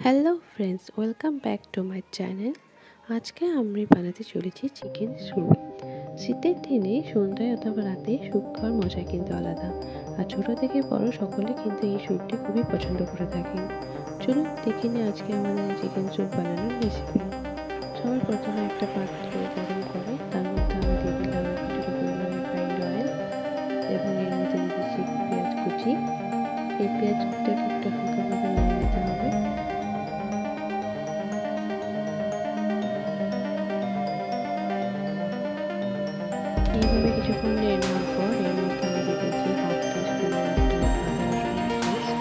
Hello friends, welcome back to my channel. আজকে আমি বানাতে চলেছি চিকেন স্যুপ। শীতের দিনে সন্ধ্যায় অথবা রাতে স্যুপ খাওয়ার মজা কিন্তু আলাদা। আর ছোটো থেকে বড় সকলে কিন্তু এই স্যুপটি খুবই পছন্দ করে থাকেন। চলুন দেখে নিই আজকে আমাদের চিকেন স্যুপ বানানোর রেসিপি। সবার প্রথমে একটা পাত্র গরম করে তার মধ্যে আমি দিয়ে দিলাম কিছুটা পরিমাণে রিফাইন্ড অয়েল এবং এর মধ্যে দিয়ে দিচ্ছি পেঁয়াজ কুচি। এই পেঁয়াজ কুচিটাকে একটু হালকাভাবে নেড়ে নিতে হবে। এইভাবে কিছুক্ষণ নেড়ে নেওয়ার পর এর মধ্যে আমি দিয়ে দিয়েছি হাফ টিস্পুনের মতো আদা রসুনের পেস্ট।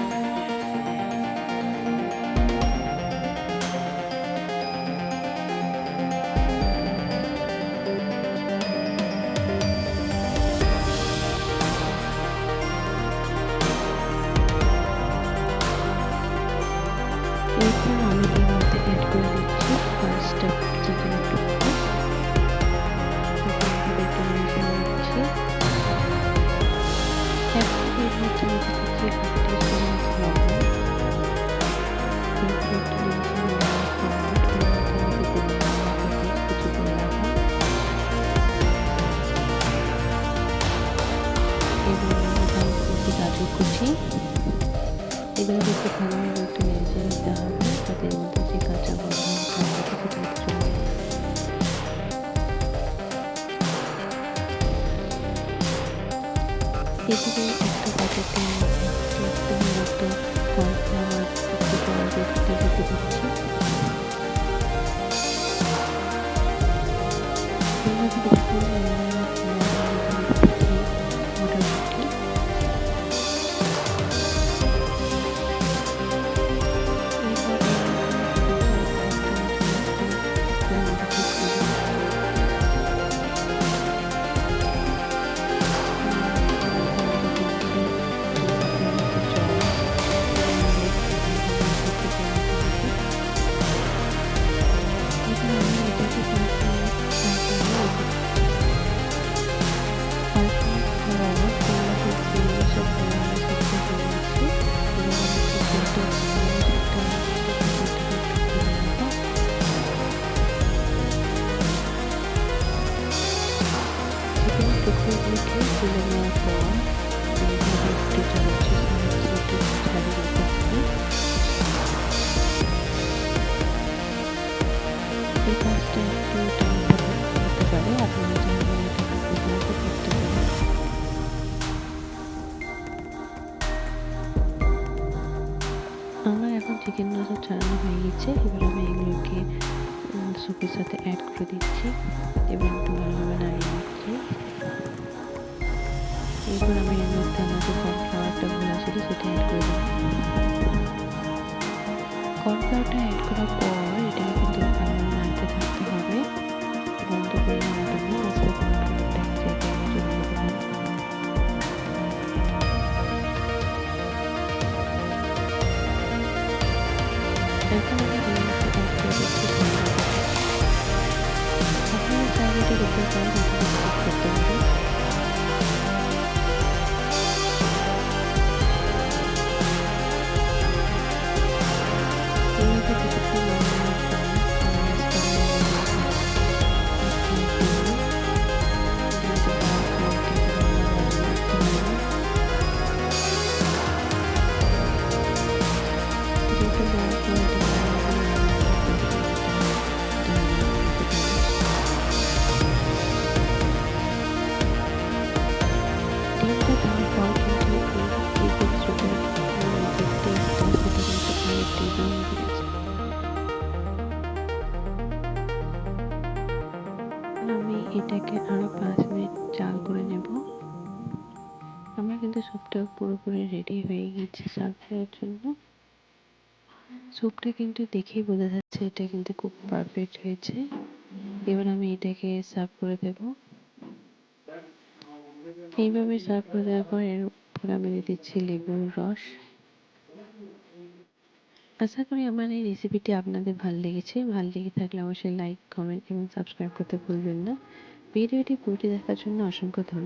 এরপর আমি এর মধ্যে অ্যাড করে দিচ্ছি ফার্স্ট চিকেনের টুকরো। একটু মিশিয়ে নিচ্ছি। এখন এর মধ্যে আমি দিচ্ছি হাফ টিস্পুনের মতো লবণ। এরপর একটু মিশিয়ে নেওয়ার পর এর মধ্যে আমি দিয়ে দিলাম কুচি করে রাখা এবং গাজর কুচি। এগুলো একটু ভালোভাবে একটু নেড়ে নিতে হবে যাতে এর মধ্যে যে কাঁচা গন্ধ সেটা চলে যায়। এদিকে একটা পাত্রতে মতো কর্নফ্লাওয়ার একটু পাউডার দিতে দিচ্ছি। এইভাবে কিছুক্ষণ নেড়ে নেওয়ার পর আমি দিচ্ছি মটরশুঁটি। টুকরোগুলোকে তুলে নেওয়ার পর এইভাবে একটু চামচের সাহায্যে একটু ছাড়িয়ে নিতে হবে। এই কাজটা একটু টাইম হতে পারে, আপনারা চাইলে এটাকে এভাবে করতে পারেন। আমার এখন চিকেনগুলো ছাড়ানো হয়ে গেছে। এবার আমি এগুলোকে স্যুপের সাথে অ্যাড করে দিচ্ছি এবং একটু ভালোভাবে নাড়িয়ে নিচ্ছি। এরপর আমি এর মধ্যে আমার যে কর্নফ্লাওয়ারটা ভোলা ছিল সেটা অ্যাড করে দিলাম। কর্নফ্লাওয়ারটা অ্যাড করার পর এটাকে কিন্তু ভালোভাবে নাড়তে থাকতে হবে। বন্ধ করে নাড়াতে হবে আজকে কর্নফ্লাওয়ারটাকে যাতে জড়িয়ে দেবেন। এখন আমি এর মধ্যে অ্যাড করে দিচ্ছি আপনারা চাইলে এটা দিতে পারেন, আপনারা করতে পারেন। আমি এটাকে আরো 5 মিনিট জাল করে নেব। আমার কিন্তু স্যুপটা পুরোপুরি রেডি হয়ে গেছে সার্ভ করার জন্য। স্যুপটা কিন্তু দেখেই বোঝা যাচ্ছে এটা কিন্তু খুব পারফেক্ট হয়েছে। এবার আমি এটাকে সার্ভ করে দেব। এইভাবে সার্ভ করে দেওয়ার পর এর উপর আমি দিয়ে দিচ্ছি লেবুর রস। আশা করি আমার এই রেসিপিটি আপনাদের ভালো লেগেছে। ভালো লেগে থাকলে অবশ্যই লাইক, কমেন্ট এবং সাবস্ক্রাইব করতে ভুলবেন না। ভিডিওটি পুরোটি দেখার জন্য অসংখ্য ধন্যবাদ।